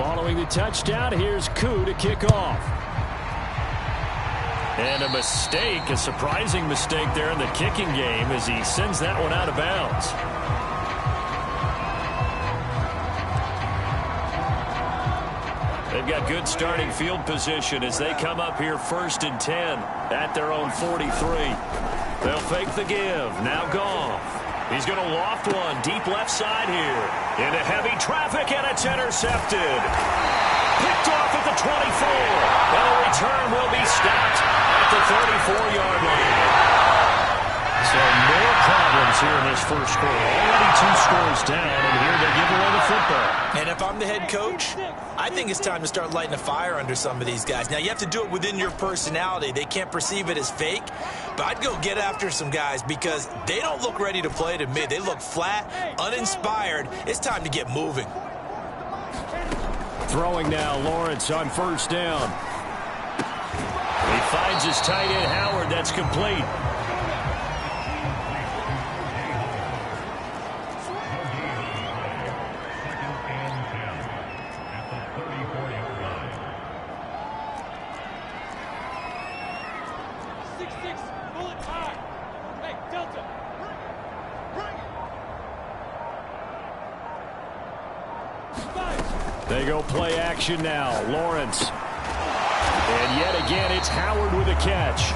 Following the touchdown, here's Koo to kick off. And a mistake, a surprising mistake there in the kicking game as he sends that one out of bounds. They've got good starting field position as they come up here 1st and 10 at their own 43. They'll fake the give. Now Goff. He's going to loft one deep left side here. Into heavy traffic, and it's intercepted. Picked off at the 24. And the return will be stopped at the 34-yard line. So more problems here in this first quarter. Already 2 scores down, and here they give away the football. And if I'm the head coach, I think it's time to start lighting a fire under some of these guys. Now, you have to do it within your personality. They can't perceive it as fake. But I'd go get after some guys because they don't look ready to play to me. They look flat, uninspired. It's time to get moving. Throwing now, Lawrence on 1st down. He finds his tight end, Howard. That's complete. They go play action now. Lawrence. And yet again, it's Howard with a catch.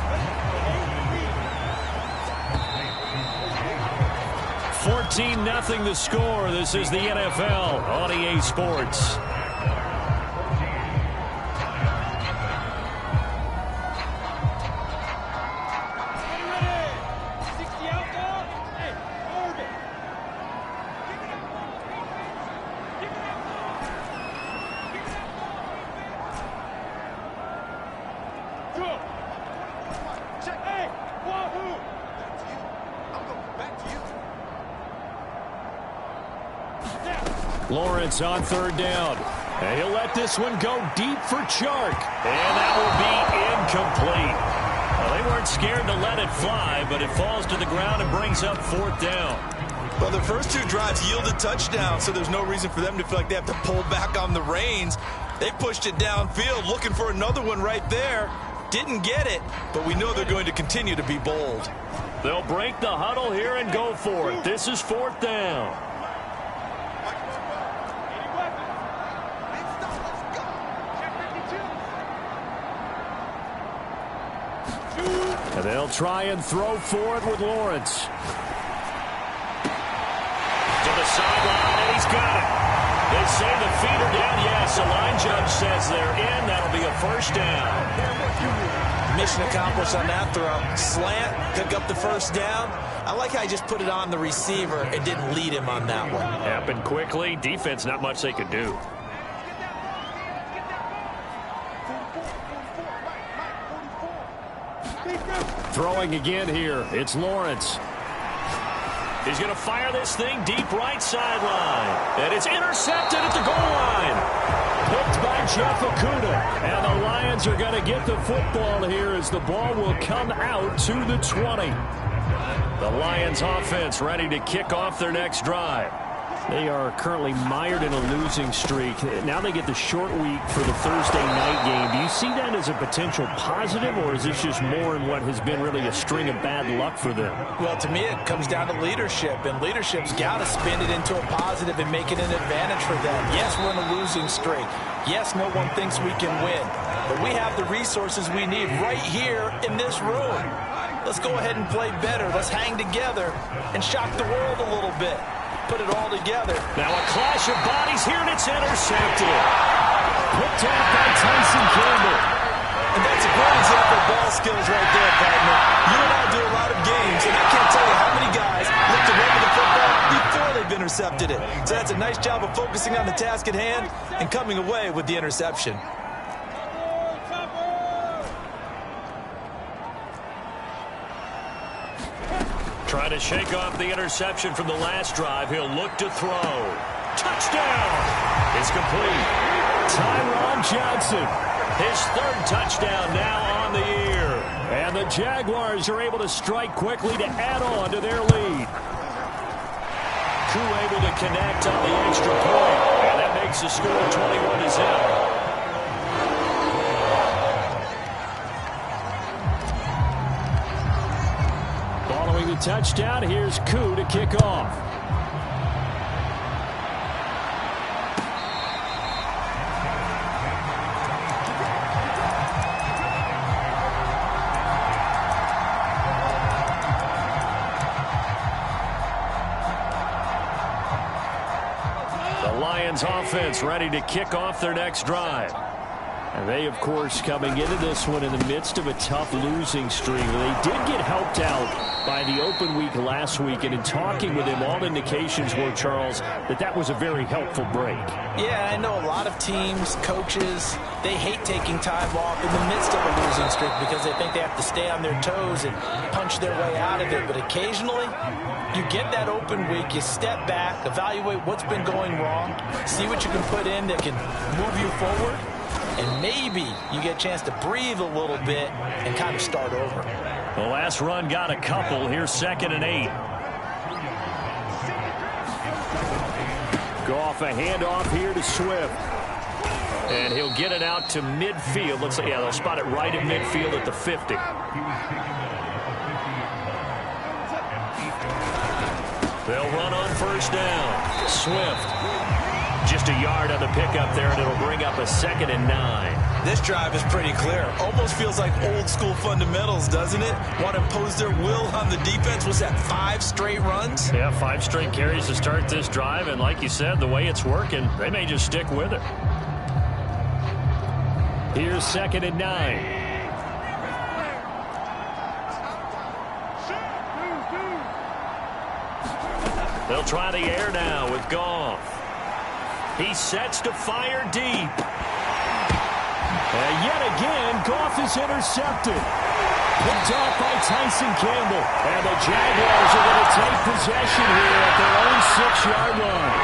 14-0 the score. This is the NFL on EA Sports. Lawrence on 3rd down. And he'll let this one go deep for Chark. And that will be incomplete. Well, they weren't scared to let it fly, but it falls to the ground and brings up 4th down. Well, the first 2 drives yielded touchdowns, so there's no reason for them to feel like they have to pull back on the reins. They pushed it downfield, looking for another one right there. Didn't get it, but we know they're going to continue to be bold. They'll break the huddle here and go for it. This is 4th down. And they'll try and throw for it with Lawrence. To the sideline, and he's got it. They say the feet are down. Yes, the line judge says they're in. That'll be a 1st down. Mission accomplished on that throw. Slant, pick up the 1st down. I like how he just put it on the receiver and didn't lead him on that one. Happened quickly. Defense, not much they could do. Throwing again here. It's Lawrence. He's going to fire this thing deep right sideline. And it's intercepted at the goal line. Picked by Jeff Okudah. And the Lions are going to get the football here as the ball will come out to the 20. The Lions offense ready to kick off their next drive. They are currently mired in a losing streak. Now they get the short week for the Thursday night game. Do you see that as a potential positive, or is this just more in what has been really a string of bad luck for them? Well, to me, it comes down to leadership, and leadership's got to spin it into a positive and make it an advantage for them. Yes, we're in a losing streak. Yes, no one thinks we can win, but we have the resources we need right here in this room. Let's go ahead and play better. Let's hang together and shock the world a little bit. Put it all together. Now a clash of bodies here, and it's intercepted. Picked off by Tyson Campbell. And that's a great example of ball skills right there, partner. You and I do a lot of games, and I can't tell you how many guys look to run with the football before they've intercepted it. So that's a nice job of focusing on the task at hand and coming away with the interception. Trying to shake off the interception from the last drive. He'll look to throw. Touchdown! It's complete. Tyron Johnson. His 3rd touchdown now on the year. And the Jaguars are able to strike quickly to add on to their lead. Koo able to connect on the extra point. And that makes the score 21-0. Following the touchdown, here's Koo to kick off. Offense ready to kick off their next drive. And they, of course, coming into this one in the midst of a tough losing streak. They did get helped out by the open week last week, and in talking with him, all indications were, Charles, that was a very helpful break. Yeah, I know a lot of teams, coaches, they hate taking time off in the midst of a losing streak because they think they have to stay on their toes and punch their way out of it. But occasionally, you get that open week, you step back, evaluate what's been going wrong, see what you can put in that can move you forward, and maybe you get a chance to breathe a little bit and kind of start over. The last run got a couple. Here's 2nd and 8. Goff a handoff here to Swift. And he'll get it out to midfield. Looks like, yeah, they'll spot it right at midfield at the 50. They'll run on first down. Swift. Just a yard on the pickup there, and it'll bring up a 2nd and 9. This drive is pretty clear. Almost feels like old school fundamentals, doesn't it? Want to impose their will on the defense. Was that 5 straight runs? Yeah, 5 straight carries to start this drive, and like you said, the way it's working, they may just stick with it. Here's 2nd and 9. They'll try the air now with Goff. He sets to fire deep. And yet again, Goff is intercepted. Picked off by Tyson Campbell. And the Jaguars are going to take possession here at their own 6-yard line.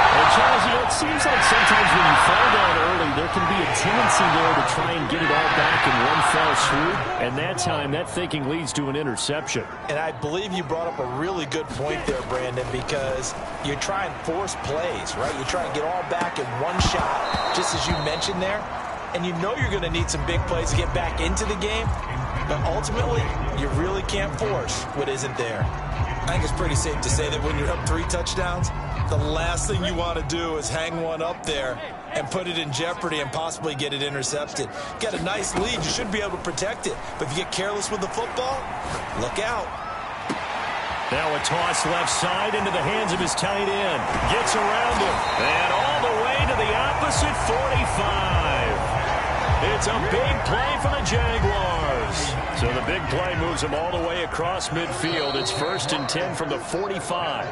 And Charles, you know, it seems like sometimes when you fall down early, there can be a tendency there to try and get it all back in one fell swoop. And that time, that thinking leads to an interception. And I believe you brought up a really good point there, Brandon, because you try and force plays, right? You try and get all back in one shot, just as you mentioned there. And you know you're going to need some big plays to get back into the game. But ultimately, you really can't force what isn't there. I think it's pretty safe to say that when you're up 3 touchdowns, the last thing you want to do is hang one up there and put it in jeopardy and possibly get it intercepted. Get a nice lead, you should be able to protect it. But if you get careless with the football, look out. Now a toss left side into the hands of his tight end. Gets around him. And all the way to the opposite 45. It's a big play for the Jaguars. So the big play moves them all the way across midfield. It's 1st and 10 from the 45.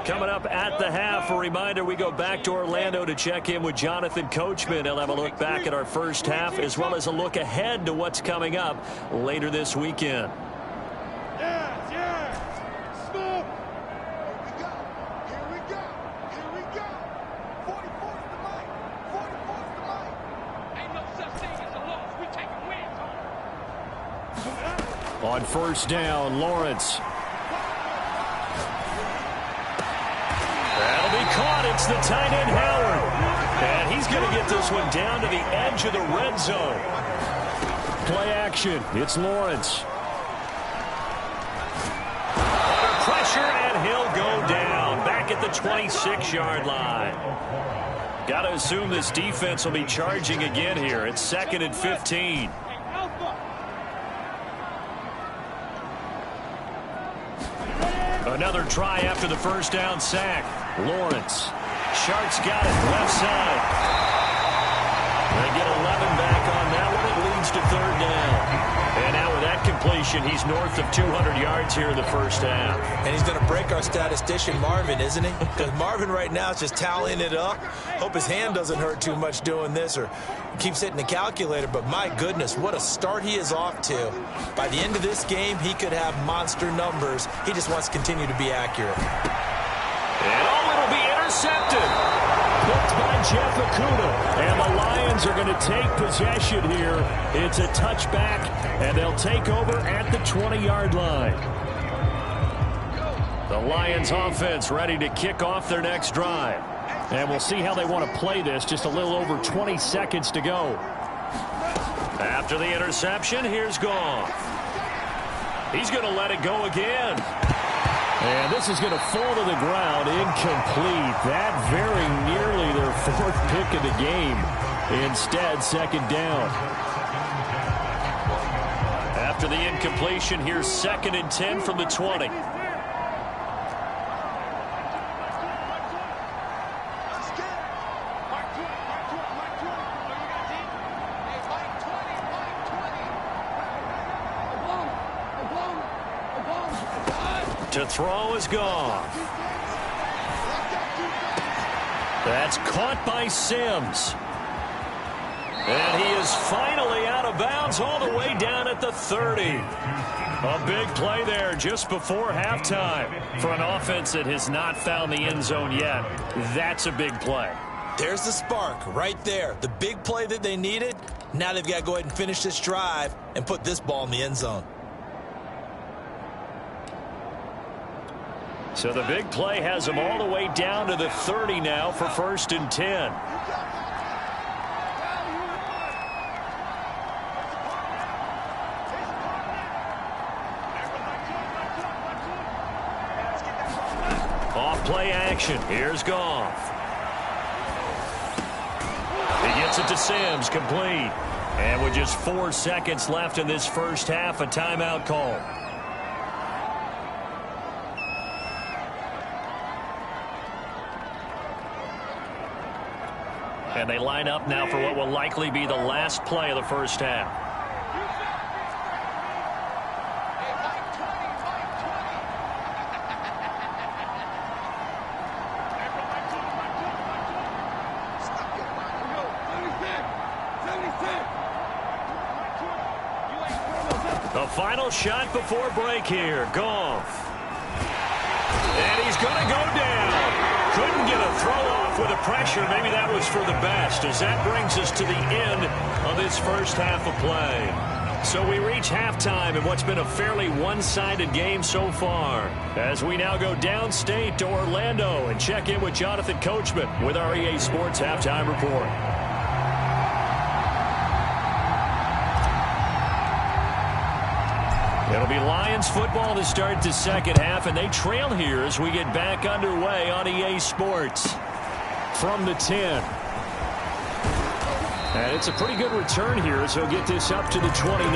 Coming up at the half, a reminder, we go back to Orlando to check in with Jonathan Coachman. He'll have a look back at our first half as well as a look ahead to what's coming up later this weekend. On first down, Lawrence. That'll be caught. It's the tight end, Howard. And he's going to get this one down to the edge of the red zone. Play action. It's Lawrence. Under pressure, and he'll go down. Back at the 26-yard line. Got to assume this defense will be charging again here. It's 2nd and 15. Another try after the first down sack. Lawrence. Sharks got it left side. They get 11 back on that one. It leads to 3rd down. And now with that completion, he's north of 200 yards here in the first half. And he's going to break our statistician, Marvin, isn't he? Because Marvin right now is just tallying it up. Hope his hand doesn't hurt too much doing this or keeps hitting the calculator. But my goodness, what a start he is off to. By the end of this game, he could have monster numbers. He just wants to continue to be accurate. And it'll be intercepted. Picked by on Jeff Okudah. And the Lions are going to take possession here. It's a touchback, and they'll take over at the 20-yard line. The Lions offense ready to kick off their next drive. And we'll see how they want to play this. Just a little over 20 seconds to go. After the interception, here's Goff. He's going to let it go again. And this is going to fall to the ground, incomplete. That very nearly their fourth pick of the game. Instead, second down. After the incompletion, here's 2nd and 10 from the 20. To throw is Goff. That's caught by Sims. And he is finally out of bounds all the way down at the 30. A big play there just before halftime for an offense that has not found the end zone yet. That's a big play. There's the spark right there. The big play that they needed. Now they've got to go ahead and finish this drive and put this ball in the end zone. So the big play has them all the way down to the 30 now for 1st and 10. Off play action. Here's Goff. He gets it to Sims, complete. And with just 4 seconds left in this first half, a timeout call. And they line up now for what will likely be the last play of the first half. The final shot before break here. Goff. And he's going to go down. Couldn't get a throw off with the pressure. Maybe that was for the best, as that brings us to the end of this first half of play. So we reach halftime in what's been a fairly one-sided game so far, as we now go downstate to Orlando and check in with Jonathan Coachman with our EA Sports Halftime Report. It'll be Lions football to start the second half, and they trail here as we get back underway on EA Sports from the 10. And it's a pretty good return here as he'll get this up to the 29.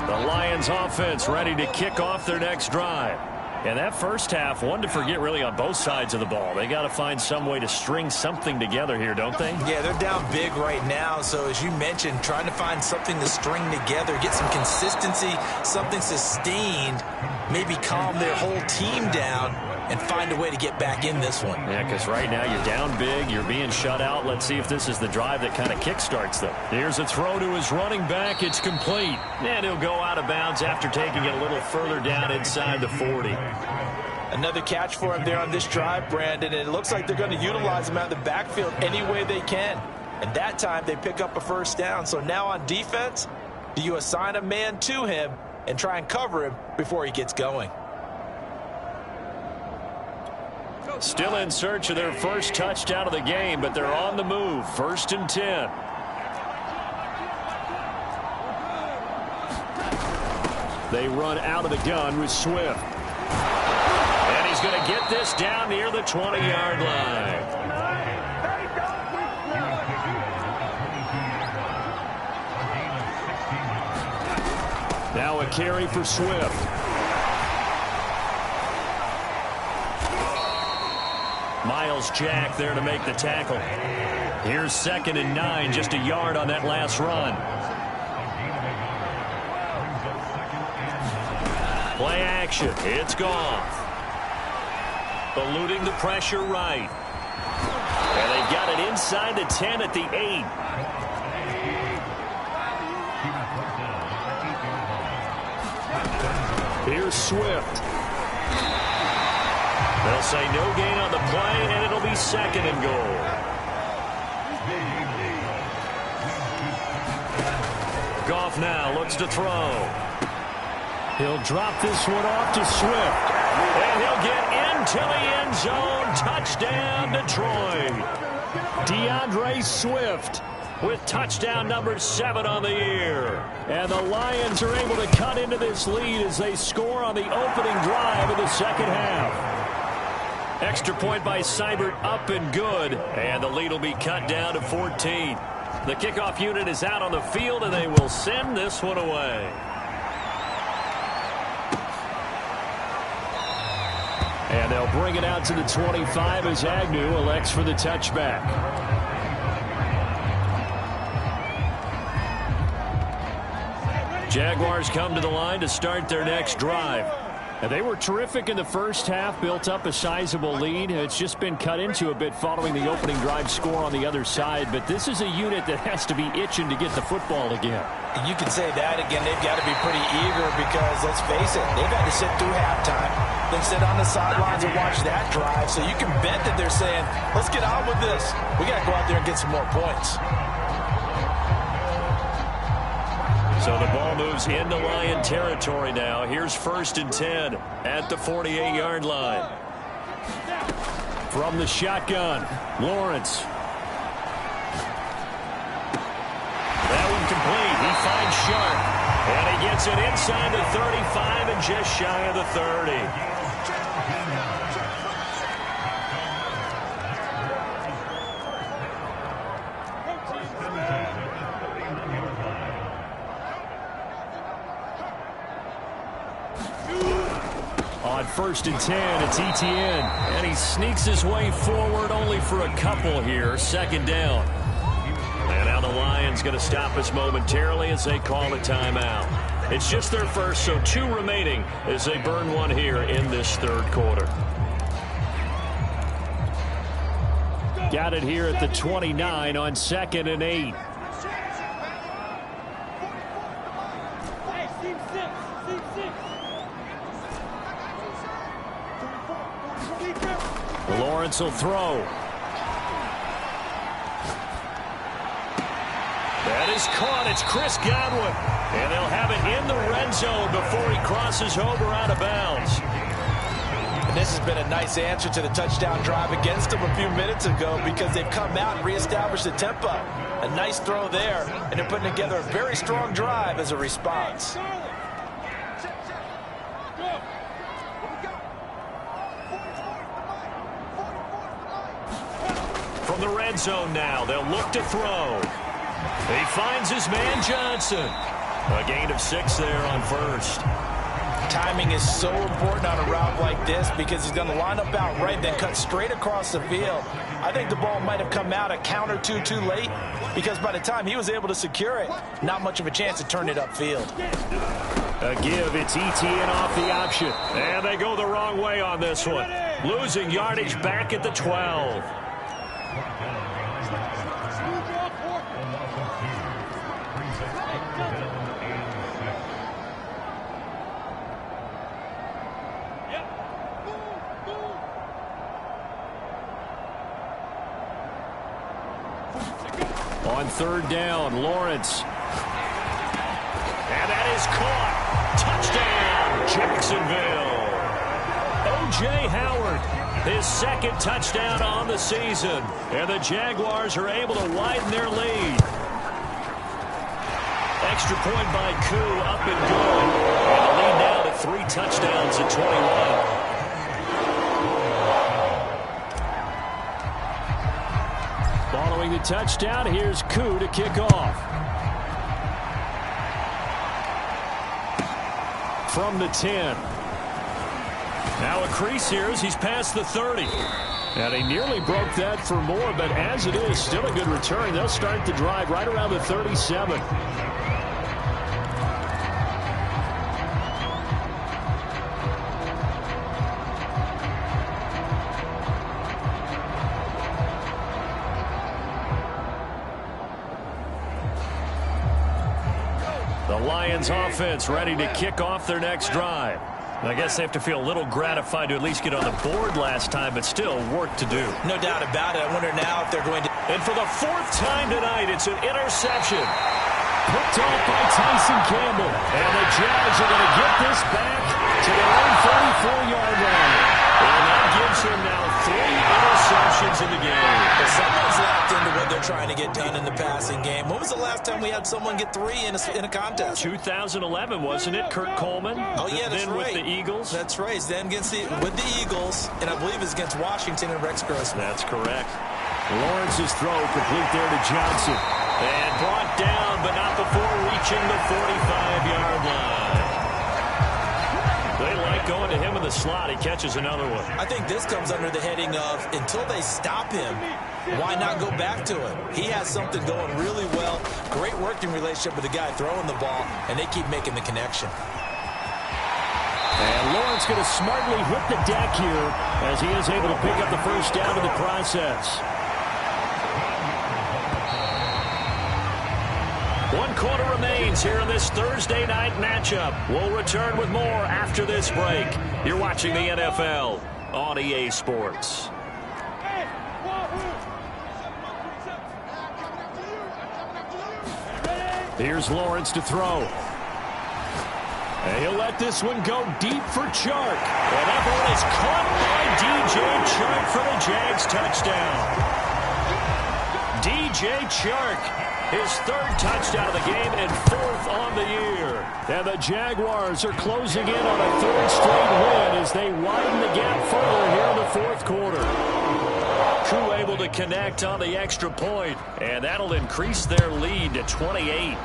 The Lions offense ready to kick off their next drive. And that first half, one to forget really on both sides of the ball. They got to find some way to string something together here, don't they? Yeah, they're down big right now. So as you mentioned, trying to find something to string together, get some consistency, something sustained, maybe calm their whole team down and find a way to get back in this one. Yeah, because right now you're down big, you're being shut out. Let's see if this is the drive that kind of kickstarts them. Here's a throw to his running back. It's complete. And he'll go out of bounds after taking it a little further down inside the 40. Another catch for him there on this drive, Brandon. And it looks like they're going to utilize him out of the backfield any way they can. And that time they pick up a first down. So now on defense, do you assign a man to him and try and cover him before he gets going? Still in search of their first touchdown of the game, but they're on the move. 1st and 10. They run out of the gun with Swift. And he's going to get this down near the 20-yard line. Now a carry for Swift. Miles Jack there to make the tackle. Here's 2nd and 9, just a yard on that last run. Play action. It's Goff. Eluding the pressure right. And they've got it inside the 10 at the 8. Here's Swift. They'll say no gain on the play, and it'll be 2nd and goal. Goff now looks to throw. He'll drop this one off to Swift. And he'll get into the end zone. Touchdown, Detroit. DeAndre Swift with touchdown number 7 on the year. And the Lions are able to cut into this lead as they score on the opening drive of the second half. Extra point by Seibert, up and good. And the lead will be cut down to 14. The kickoff unit is out on the field, and they will send this one away. And they'll bring it out to the 25 as Agnew elects for the touchback. Jaguars come to the line to start their next drive. And they were terrific in the first half, built up a sizable lead. It's just been cut into a bit following the opening drive score on the other side. But this is a unit that has to be itching to get the football again. You can say that again. They've got to be pretty eager because, let's face it, they've had to sit through halftime, then sit on the sidelines and watch that drive. So you can bet that they're saying, let's get on with this. We got to go out there and get some more points. So the ball moves into Lion territory now. Here's 1st and 10 at the 48-yard line. From the shotgun, Lawrence. That one complete. He finds Sharp. And he gets it inside the 35 and just shy of the 30. On 1st and 10, it's Etienne. And he sneaks his way forward only for a couple here. 2nd down. And now the Lions going to stop us momentarily as they call a timeout. It's just their first, so 2 remaining as they burn one here in this 3rd quarter. Got it here at the 29 on 2nd and 8. Lawrence will throw. That is caught. It's Chris Godwin. And they'll have it in the red zone before he crosses over out of bounds. And this has been a nice answer to the touchdown drive against them a few minutes ago because they've come out and reestablished the tempo. A nice throw there, and they're putting together a very strong drive as a response. From the red zone now, they'll look to throw. He finds his man Johnson. A gain of 6 there on 1st. Timing is so important on a route like this because he's going to line up out right, then cut straight across the field. I think the ball might have come out a count or two too late because by the time he was able to secure it, not much of a chance to turn it upfield. A give, it's Etienne off the option. And they go the wrong way on this one. Losing yardage back at the 12. On 3rd down, Lawrence. And that is caught. Touchdown, Jacksonville. O.J. Howard, his 2nd touchdown on the season. And the Jaguars are able to widen their lead. Extra point by Koo, up and good. And the lead now to 3 touchdowns at 21. Following the touchdown, here's Koo to kick off. From the 10. Now a crease here as he's past the 30. And he nearly broke that for more, but as it is, still a good return. They'll start the drive right around the 37. The Lions offense ready to kick off their next drive. I guess they have to feel a little gratified to at least get on the board last time, but still work to do. No doubt about it. I wonder now if they're going to... And for the fourth time tonight, it's an interception. Picked off by Tyson Campbell. And the Jags are going to get this back to their own 34-yard line. And that gives him now 3 interceptions in the game. But someone's locked into what they're trying to get done in the passing game. When was the last time we had someone get 3 in a contest? 2011, wasn't it? Kurt Coleman. Oh, yeah, that's then right. with the Eagles. That's right. Then with the Eagles, and I believe it's against Washington and Rex Grossman. That's correct. Lawrence's throw complete there to Johnson. And brought down, but not before reaching the 45-yard line. They like going to him in the slot. He catches another one. I think this comes under the heading of, until they stop him, why not go back to it? He has something going really well. Great working relationship with the guy throwing the ball, and they keep making the connection. And Lawrence going to smartly hit the deck here as he is able to pick up the first down in the process. 1 quarter remains here in this Thursday night matchup. We'll return with more after this break. You're watching the NFL on EA Sports. Here's Lawrence to throw. And he'll let this one go deep for Chark. And that ball is caught by DJ Chark for the Jags touchdown. DJ Chark, his 3rd touchdown of the game and 4th on the year. And the Jaguars are closing in on a 3rd straight win as they widen the gap further here in the 4th quarter. Crew able to connect on the extra point, and that'll increase their lead to 28.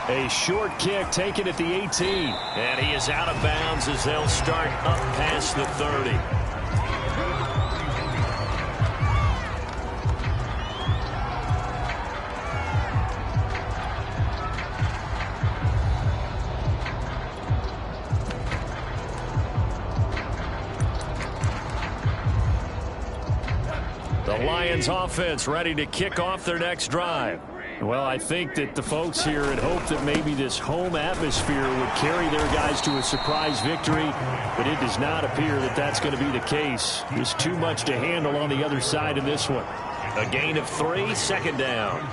A short kick taken at the 18. And he is out of bounds as they'll start up past the 30. The Lions offense ready to kick off their next drive. Well, I think that the folks here had hoped that maybe this home atmosphere would carry their guys to a surprise victory, but it does not appear that that's going to be the case. There's too much to handle on the other side in this one. A gain of 3, 2nd down.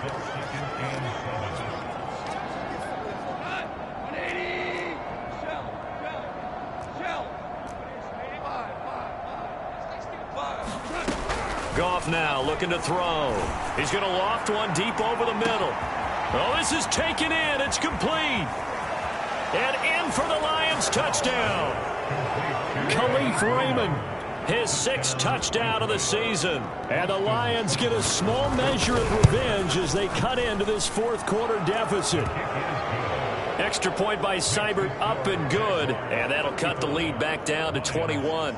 Goff now looking to throw. He's going to loft one deep over the middle. Oh, this is taken in. It's complete. And in for the Lions touchdown. Khalif Raymond, his 6th touchdown of the season. And the Lions get a small measure of revenge as they cut into this 4th quarter deficit. Extra point by Seibert, up and good. And that'll cut the lead back down to 21.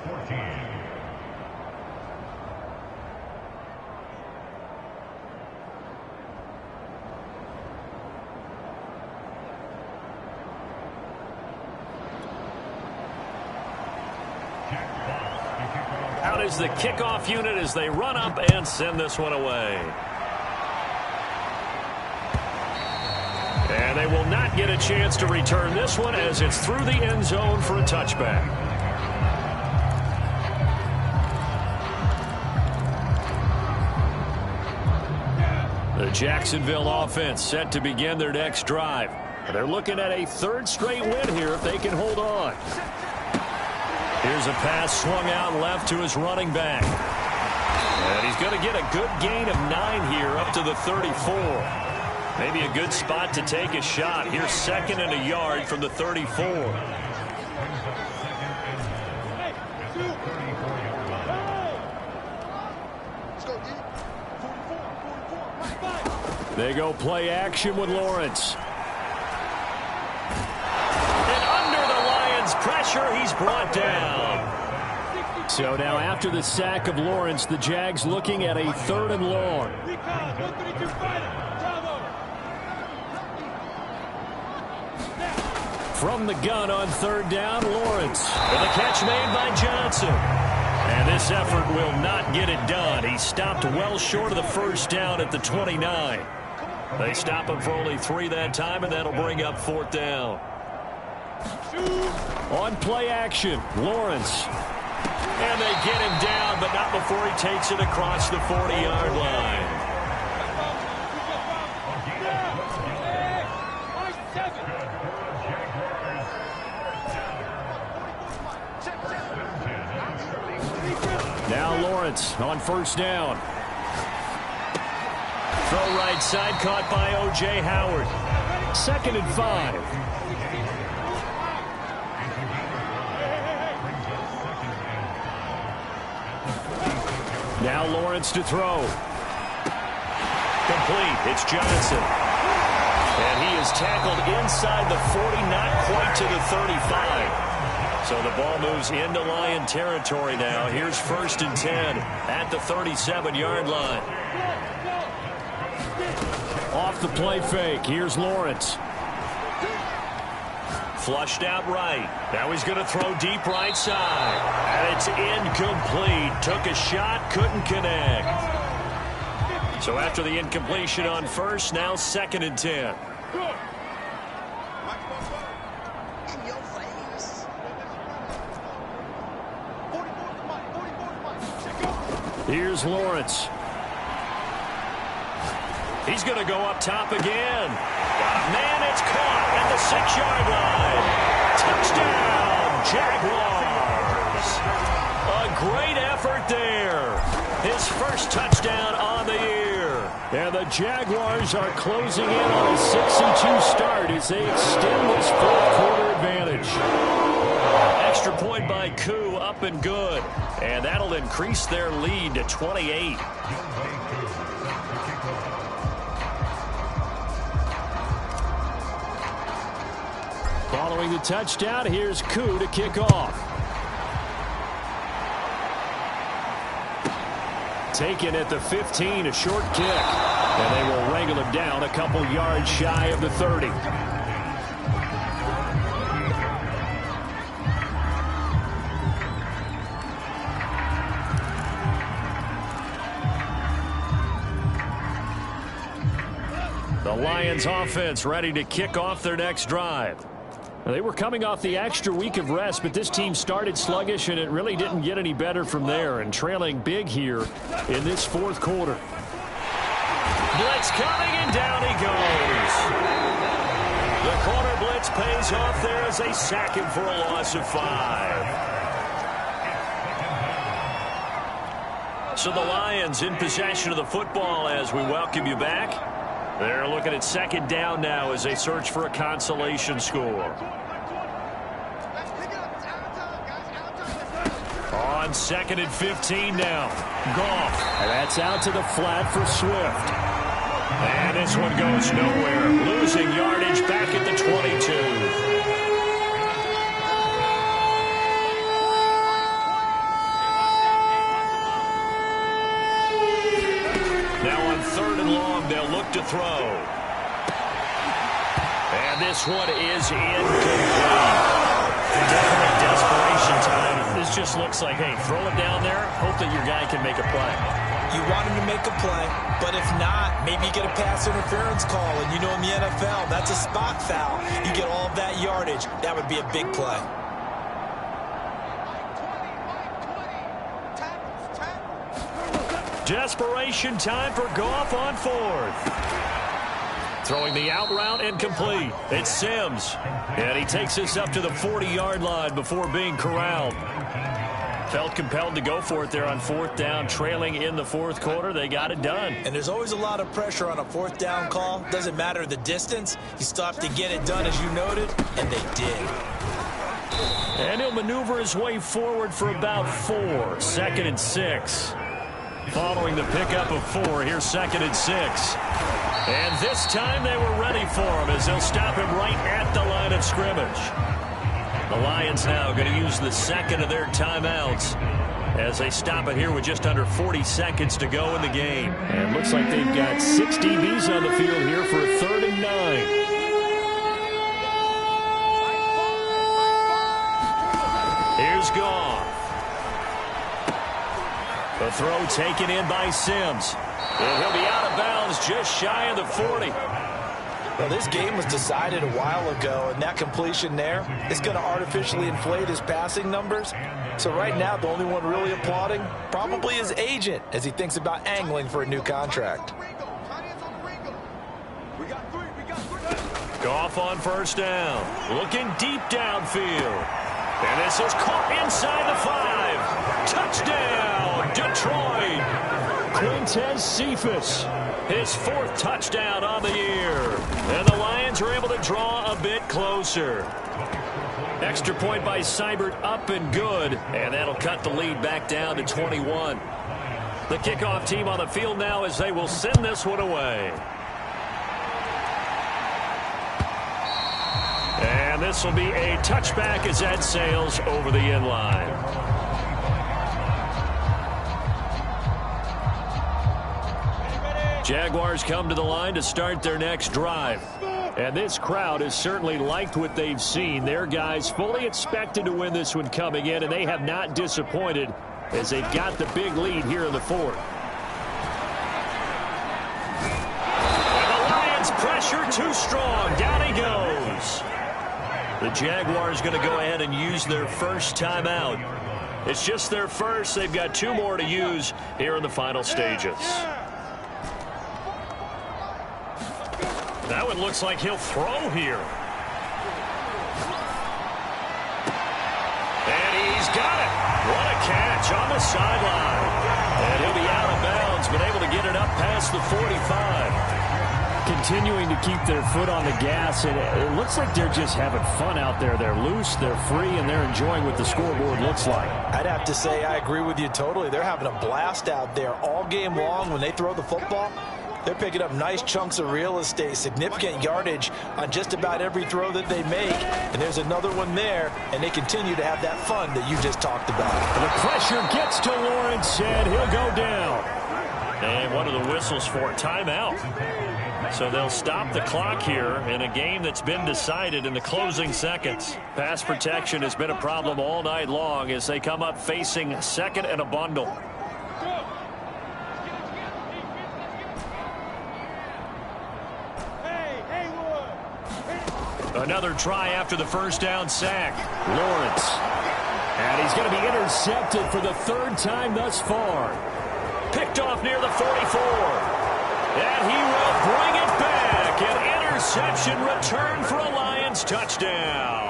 Out is the kickoff unit as they run up and send this one away. And they will not get a chance to return this one as it's through the end zone for a touchback. The Jacksonville offense set to begin their next drive. They're looking at a 3rd straight win here if they can hold on. Here's a pass swung out left to his running back. And he's going to get a good gain of 9 here up to the 34. Maybe a good spot to take a shot. Here's 2nd and a yard from the 34. They go play action with Lawrence. Pressure, he's brought down. So now after the sack of Lawrence, the Jags looking at a 3rd and long. From the gun on 3rd down, Lawrence. And the catch made by Johnson. And this effort will not get it done. He stopped well short of the first down at the 29. They stop him for only 3 that time, and that'll bring up 4th down. On play action, Lawrence. And they get him down, but not before he takes it across the 40-yard line. Now Lawrence on first down. Throw right side, caught by O.J. Howard. 2nd and 5. Now Lawrence to throw. Complete. It's Johnson. And he is tackled inside the 40, not quite to the 35. So the ball moves into Lion territory now. Here's 1st and 10 at the 37-yard line. Off the play fake. Here's Lawrence. Flushed out right. Now he's going to throw deep right side. And it's incomplete. Took a shot, couldn't connect. So after the incompletion on first, now 2nd and 10. Here's Lawrence. He's going to go up top again. Man, it's caught at the 6-yard line. Touchdown, Jaguars. A great effort there. His first touchdown on the year. And the Jaguars are closing in on a 6-2 start as they extend this 4th quarter advantage. Extra point by Koo, up and good. And that'll increase their lead to 28. Following the touchdown, here's Koo to kick off. Taken at the 15, a short kick. And they will wrangle him down a couple yards shy of the 30. The Lions offense ready to kick off their next drive. They were coming off the extra week of rest, but this team started sluggish, and it really didn't get any better from there, and trailing big here in this 4th quarter. Blitz coming, and down he goes. The corner blitz pays off there as they sack him for a loss of 5. So the Lions in possession of the football as we welcome you back. They're looking at 2nd down now as they search for a consolation score. On 2nd and 15 now. Goff. And that's out to the flat for Swift. And this one goes nowhere. Losing yardage back at the 22. Now on 3rd and long, they'll look to throw. And this one is incomplete. Definite desperation time. This just looks like, hey, throw it down there, hope that your guy can make a play. You want him to make a play, but if not, maybe you get a pass interference call. And you know in the NFL, that's a spot foul. You get all of that yardage. That would be a big play. Desperation time for Goff on 4th. Throwing the out route and complete. It's Sims. And he takes this up to the 40-yard line before being corralled. Felt compelled to go for it there on 4th down, trailing in the 4th quarter. They got it done. And there's always a lot of pressure on a 4th down call. Doesn't matter the distance. You stop to get it done, as you noted, and they did. And he'll maneuver his way forward for about 4. 2nd and 6. Following the pickup of 4, here's 2nd and 6. And this time they were ready for him as they'll stop him right at the line of scrimmage. The Lions now going to use the 2nd of their timeouts as they stop it here with just under 40 seconds to go in the game. And it looks like they've got 6 DBs on the field here for a 3rd and 9. Here's Goff. The throw taken in by Sims. And he'll be out of bounds just shy of the 40. Well, this game was decided a while ago, and that completion there is going to artificially inflate his passing numbers. So right now, the only one really applauding probably his agent as he thinks about angling for a new contract. Goff on first down, looking deep downfield. And this is caught inside the 5. Touchdown, Detroit. Quintez Cephus, his 4th touchdown on the year. And the Lions are able to draw a bit closer. Extra point by Seibert, up and good. And that'll cut the lead back down to 21. The kickoff team on the field now as they will send this one away. And this will be a touchback as that sails over the end line. Jaguars come to the line to start their next drive. And this crowd has certainly liked what they've seen. Their guys fully expected to win this one coming in, and they have not disappointed as they've got the big lead here in the 4th. And the Lions pressure too strong. Down he goes. The Jaguars going to go ahead and use their first timeout. It's just their first. They've got 2 more to use here in the final stages. That one looks like he'll throw here. And he's got it. What a catch on the sideline. And he'll be out of bounds, but able to get it up past the 45. Continuing to keep their foot on the gas, and it looks like they're just having fun out there. They're loose, they're free, and they're enjoying what the scoreboard looks like. I'd have to say I agree with you totally. They're having a blast out there all game long. When they throw the football, they're picking up nice chunks of real estate, significant yardage on just about every throw that they make. And there's another one there, and they continue to have that fun that you just talked about. The pressure gets to Lawrence, and he'll go down. And one of the whistles for a timeout. So they'll stop the clock here in a game that's been decided in the closing seconds. Pass protection has been a problem all night long as they come up facing 2nd and a bundle. Another try after the first down sack. Lawrence. And he's going to be intercepted for the 3rd time thus far. Picked off near the 44. And he will bring it back. An interception return for a Lions touchdown.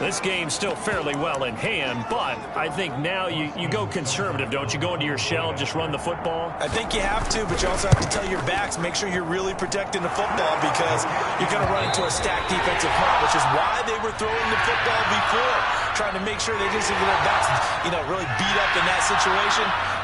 This game's still fairly well in hand, but I think now you go conservative, don't you? Go into your shell, just run the football? I think you have to, but you also have to tell your backs, make sure you're really protecting the football because you're going to run into a stacked defensive front, which is why they were throwing the football before, trying to make sure they didn't get their backs, really beat up in that situation.